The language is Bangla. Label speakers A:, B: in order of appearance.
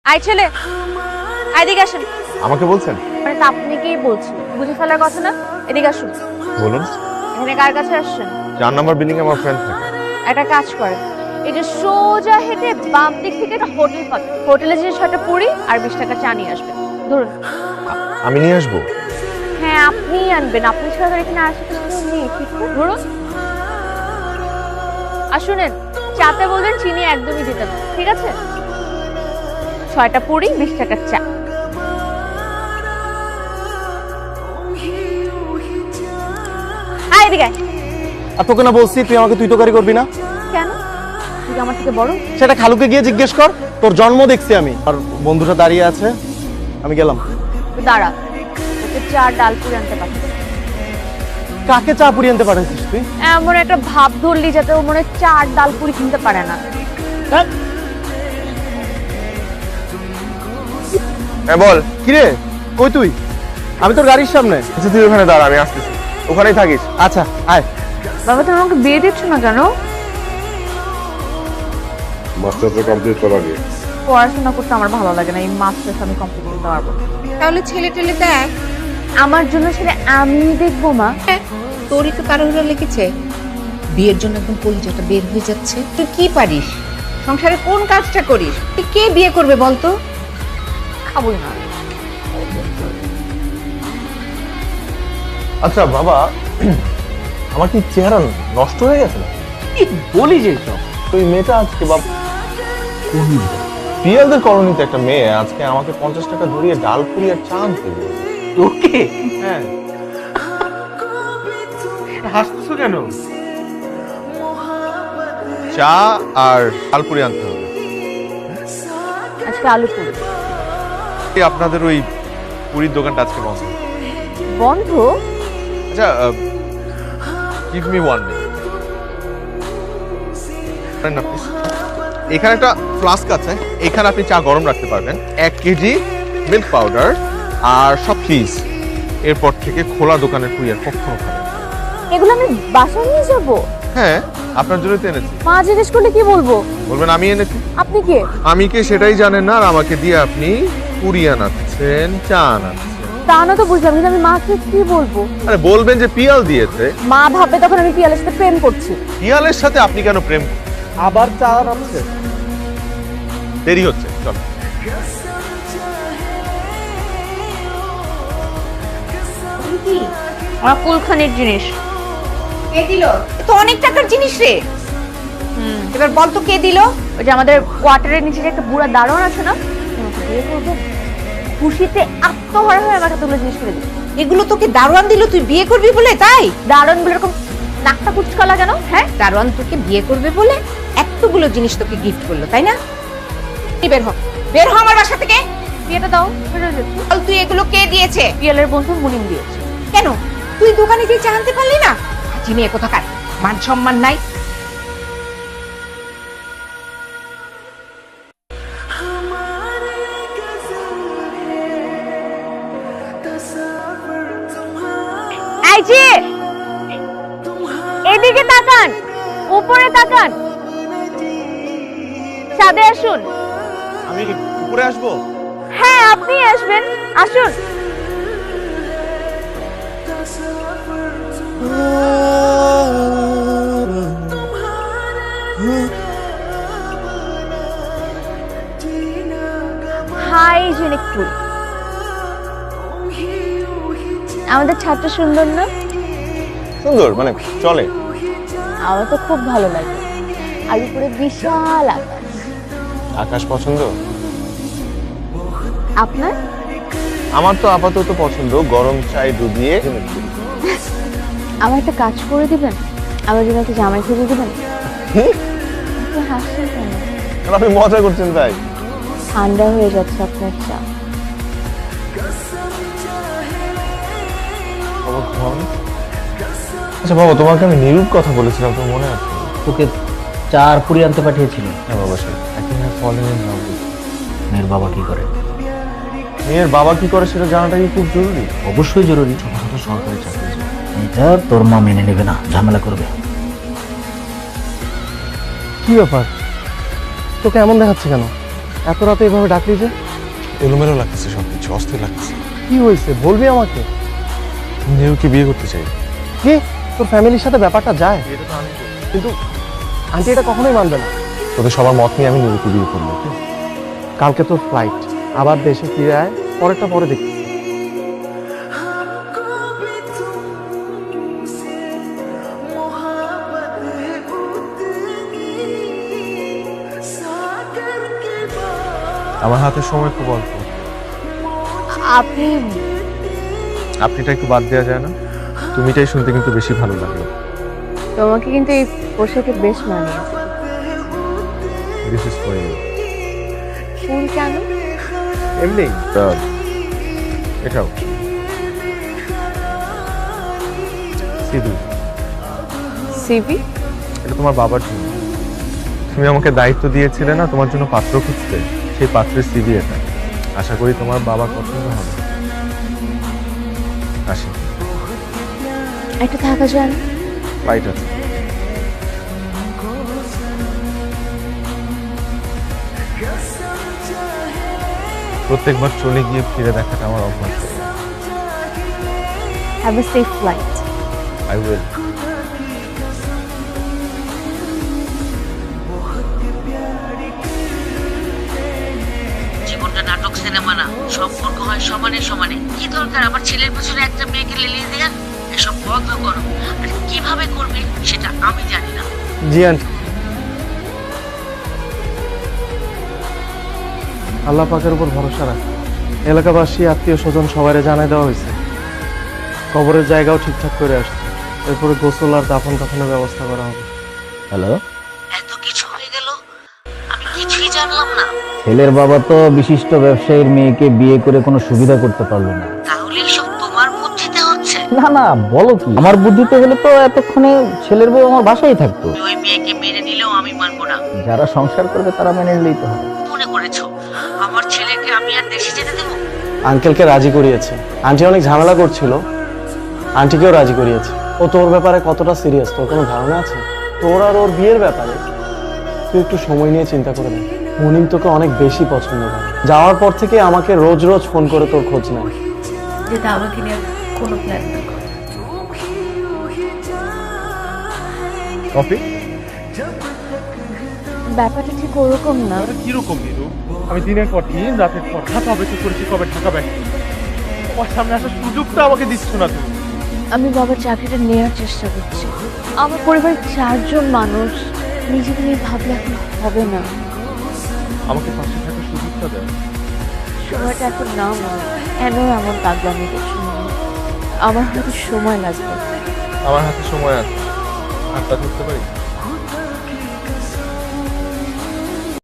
A: আই ছেলে, এদিকে আসেন।
B: আমাকে বলছেন?
A: মানে তা আপনি কি বলছেন? বুঝে ফেলার কথা না। এদিকে আসুন।
B: বলুন।
A: এখানে কার কাছে আসছেন?
B: 4 নম্বর বিল্ডিং এ আমার ফ্রেন্ড থাকে।
A: একটা কাজ করেন, এই যে সোজা হেঁটে বাম দিক থেকে একটা হোটেল পাবেন। হোটেলে যে 6টা পুরি আর 20 টাকা চা নিয়ে আসবেন। ধরুন।
B: আমি নিয়ে আসবো?
A: হ্যাঁ, আপনিই আনবেন। আপনি ছাড়া এখানে আশেপাশে কেউ নেই, ঠিক না? ধরুন। আর শুনেন, চাতে বলবেন চিনি একদমই দিতে না, ঠিক আছে? 6টা পুরি 20 টাকার চা। এদিকে আয়।
C: আর তোকে না বলছি তুই আমাকে তুই তোকারি করবি না?
A: কেন? তুই কি আমার থেকে বড়?
C: সেটা খালুকে গিয়ে জিজ্ঞেস কর। তোর জন্ম দেখছি আমি। আর বন্ধুটা দাঁড়িয়ে আছে, আমি গেলাম।
A: তুই দাঁড়া, ওকে চা ডাল পুরি আনতে পারছিস।
C: কাকে চা পুরি আনতে পাঠাইছিস তুই?
A: এমন একটা ভাব ধরলি যাতে ও মনে হয় চা আর ডাল পুরি কিনতে পারে না।
B: হ্যাঁ বল।
C: কিরে, কই তুই? আমি তোর গাড়ির সামনে।
B: আচ্ছা তুই ওখানে দাঁড়া, আমি আসতেছি। ওখানেই থাকিস।
C: আচ্ছা আয়।
A: বাবা, তুমি আমাকে বিয়ে দিচ্ছ না কেন?
D: মাস্টার্সে কমপ্লিট করা আগে
A: পড়াশোনা করতে আমার ভালো লাগে না, এই মাস্টার্স আমি কমপ্লিট করতে পারবো না।
E: তাহলে ছেলে টেলে দেখ।
A: আমার জন্য ছেলে আমি দেখবো মা।
E: হ্যাঁ, তোরই তো তাড়াহুড়া লেগেছে, বিয়ের জন্য একদম কলিজাটা বের হয়ে যাচ্ছে। তুই কি পারিস, সংসারে কোন কাজটা করিস? তুই কে বিয়ে করবে বলতো?
A: খাবোই না।
B: আচ্ছা বাবা, আমার কি চেহারা নষ্ট হয়ে গেছে না?
C: কি বলিস এইসব?
B: তুই মেয়েটা আজকে পিয়ালদের কলোনিতে একটা মেয়ে আজকে আমাকে 50 টাকা ধরিয়ে ডাল পুরি আর চা আনতে দিল।
C: তোকে?
B: হ্যাঁ।
C: হাসতেছো কেন?
B: চা আর ডাল পুরি আনতে হবে।
A: আজকে আলু পুরি
B: আপনাদের ওই পুরীর দোকানটা আজকে বন্ধ।
A: বন্ধ?
B: আচ্ছা, গিভ মি 1 মিনিট। এখানে একটা ফ্লাস্ক আছে, এখানে আপনি চা গরম রাখতে পারবেন। 1 কেজি মিল্ক পাউডার আর সব পিস। এরপর থেকে খোলা দোকানের পুরি আর কখনো খাবেন না।
A: এগুলো আমি বাসায় নিয়ে যাবো?
B: হ্যাঁ, আপনার জন্যই তো এনেছি।
A: মা জিজ্ঞেস করলে কি বলবো?
B: বলবেন আমি এনেছি।
A: আপনি কে?
B: আমি কে সেটাই জানেন না, আর আমাকে দিয়ে আপনি পুরি আনাচ্ছেন, চা আনাচ্ছেন।
A: তা না তো বুঝলাম, কিন্তু আমি মাকে কি বলবো?
B: আরে বলবেন যে পিয়াল দিয়েছে।
A: মা ভাববে তখন আমি পিয়ালের সাথে প্রেম করছি।
B: পিয়ালের সাথে আপনি কেন প্রেম?
C: আবার চা আছে?
B: দেরি হচ্ছে, চলো।
A: আমার কুলখানির জিনিস।
E: কে দিল? এ তো অনেক টাকার জিনিস রে। এবার বল তো কে দিল?
A: ওই যে আমাদের কোয়ার্টারের নিচে যে একটা বুড়া দারোয়ান আছে না, ওনাকে বিয়ে করবেন। খুশিতে আত্মহারা হয়ে আমার এতগুলো জিনিস করে দিই।
E: এগুলো তোকে দারোয়ান দিল তুই বিয়ে করবি বলে? তাই
A: দারোয়ান বলে এরকম নাকটা কুচকা লাগানো? হ্যাঁ,
E: দারোয়ান তোকে বিয়ে করবে বলে এতগুলো জিনিস তোকে গিফট করলো, তাই না? তুই বের হ, বের হ আমার বাসা থেকে।
A: বিয়েটা দাও, বেরোয় যাচ্ছি।
E: বল তুই এগুলো কে দিয়েছে?
A: পিয়ালের বন্ধু মুনিম দিয়েছে।
E: কেন তুই দোকানে গিয়ে চা আনতে পারলি না? চিনি এ কোথাকার, মান সম্মান নাই।
A: এই যে, এদিকে তাকান, উপরে তাকান, ছাদে আসুন।
B: আমি উপরে আসবো?
A: হ্যাঁ, আপনি আসবেন, আসুন। হাইজেনিক ফুল। আমাদের ছাদটা সুন্দর না?
B: সুন্দর মানে চলে।
A: আমার তো খুব ভালো লাগে। আর উপরে বিশাল আকাশ।
B: আকাশ পছন্দ?
A: আপনার?
B: আমার তো আপাতত পছন্দ গরম চাই ডুবিয়ে।
A: আমার একটা কাজ করে দিবেন, আমার জন্য একটা জামাই খুঁজে দিবেন। আপনি হাসছেন কেন?
B: আপনি মজা করছেন তাই?
A: ঠান্ডা হয়ে যাচ্ছে আপনার চা।
B: আচ্ছা বাবা, তোমাকে আমি নিরূপ কথা বলেছিলাম, তোমার মনে আছে?
C: তোকে চা আর পুরি আনতে পাঠিয়েছিল।
B: হ্যাঁ বাবা, সে এখন ফলেন ইন লাভ।
C: মেয়ের বাবা কি করে?
B: মেয়ের বাবা কি করে সেটা জানাটা কি খুব জরুরি?
C: অবশ্যই জরুরি। ছোট ছোট সরকারি চাকরি, এটা তোর মা মেনে নেবে না, ঝামেলা করবে। কি ব্যাপার, তোকে এমন দেখাচ্ছে কেন? এত রাতে এভাবে ডাকলি যে?
B: এলোমেলো লাগতেছে সবকিছু, অস্থির লাগতেছে।
C: কি হয়েছে বলবি আমাকে?
B: নিউকে বিয়ে করতে চাই।
C: কি তোর ফ্যামিলির সাথে ব্যাপারটা যায়? কিন্তু আন্টি এটা কখনোই মানবে না।
B: তোদের সবার মত নিয়ে আমি নিউকে বিয়ে করবো।
C: কালকে তোর ফ্লাইট, আবার দেশে ফিরে আয়, পরেরটা পরে দেখি।
B: আমার হাতে সময় খুব অল্প।
A: আপনি
B: আপনিটা একটু বাদ দেওয়া যায় না? তুমিটাই শুনতে কিন্তু বেশি ভালো লাগলো।
A: তোমাকে কিন্তু এই পোশাকে বেশ মানিয়েছে।
B: This is for you.
A: ফুল কেন?
B: এমনি এটাও সিধু,
A: সিভি?
B: এটা তোমার বাবার জন্য। তুমি আমাকে দায়িত্ব দিয়েছিলে না তোমার জন্য পাত্র খুঁজতে, সেই পাত্রের সিভি এটা। আশা করি তোমার বাবার পছন্দ হবে। আসি,
A: একটু থাকা যায় না?
B: ফ্লাইট আছে। প্রত্যেকবার চলে গিয়ে ফিরে দেখাটা আমার অভ্যাস।
A: Have a safe flight.
B: I will.
F: জীবনটা নাটক সিনেমা না, সম্পর্ক হয় সমানে সমানে। কি দরকার আমার ছেলের পেছনে একটা মেয়েকে লেলিয়ে দেয়া? এসব বন্ধ করো। আর কিভাবে করবে সেটা আমি জানি না।
C: জি আন্টি। আল্লাহ পাকের উপর ভরসা রাখ। এলাকাবাসী, আত্মীয় স্বজন সবাই জানাই দেওয়া হয়েছে। কবরের জায়গাও ঠিকঠাক করে আসছে। এরপরে গোসল আর দাফন কাফনের ব্যবস্থা করা হবে।
G: হ্যালো,
F: এত কিছু হয়ে গেল, আমি কিছুই জানলাম না।
G: ছেলের বাবা তো বিশিষ্ট ব্যবসায়ীর মেয়েকে বিয়ে করে কোনো সুবিধা করতে পারলো না।
F: তাহলে এসব তোমার বুদ্ধিতে হচ্ছে?
G: না না, বলো কি? আমার বুদ্ধিতে হলে তো এতক্ষণে ছেলের বউ আমার বাসায় থাকতো।
F: তুমি ওই মেয়েকে মেনে নিলেও আমি মানবো না।
G: যারা সংসার করবে তারা মেনে নিলেই তো হবে।
F: মনে করেছো আমার ছেলেকে আমি আর দেশে যেতে দেবো?
C: আঙ্কেলকে রাজি করিয়েছে। আন্টি অনেক ঝামেলা করছিল, আন্টিকেও রাজি করিয়েছে। ও তোর ব্যাপারে কতটা সিরিয়াস তোর কোনো ধারণা আছে? তোর আর ওর বিয়ের ব্যাপারে তুই একটু সময় নিয়ে চিন্তা করে দেখ। মুনিম তোকে অনেক বেশি পছন্দ করে। যাওয়ার পর থেকে আমাকে রোজ রোজ ফোন করে তোর খোঁজ নেয়।
E: যেটা আমাকে নিয়ে কোনো প্ল্যান না করে।
B: কফি?
A: ব্যাপারটা ঠিক ওরকম না।
H: কিরকম নিরু? আমি দিনের পর দিন রাতের পর রাত অপেক্ষা করেছি কবে ঢাকা ব্যাগ তোমার সামনে আসার সুযোগটা আমাকে দিচ্ছ না তুমি।
A: আমি বাবার চাকরিটা নেওয়ার চেষ্টা করছি। আমার পরিবারের 4 জন মানুষ, নিজেকে নিয়ে ভাবলে এখন হবে না।
H: আমাকে পাশে থাকার সুযোগটা দেয়।
A: সময়টা এখন না মা, কেন এমন পাগলামি করছো মা? আমার হয়তো সময় লাগবে।
B: আমার হাতে সময় আছে, হাতটা ধরতে পারি?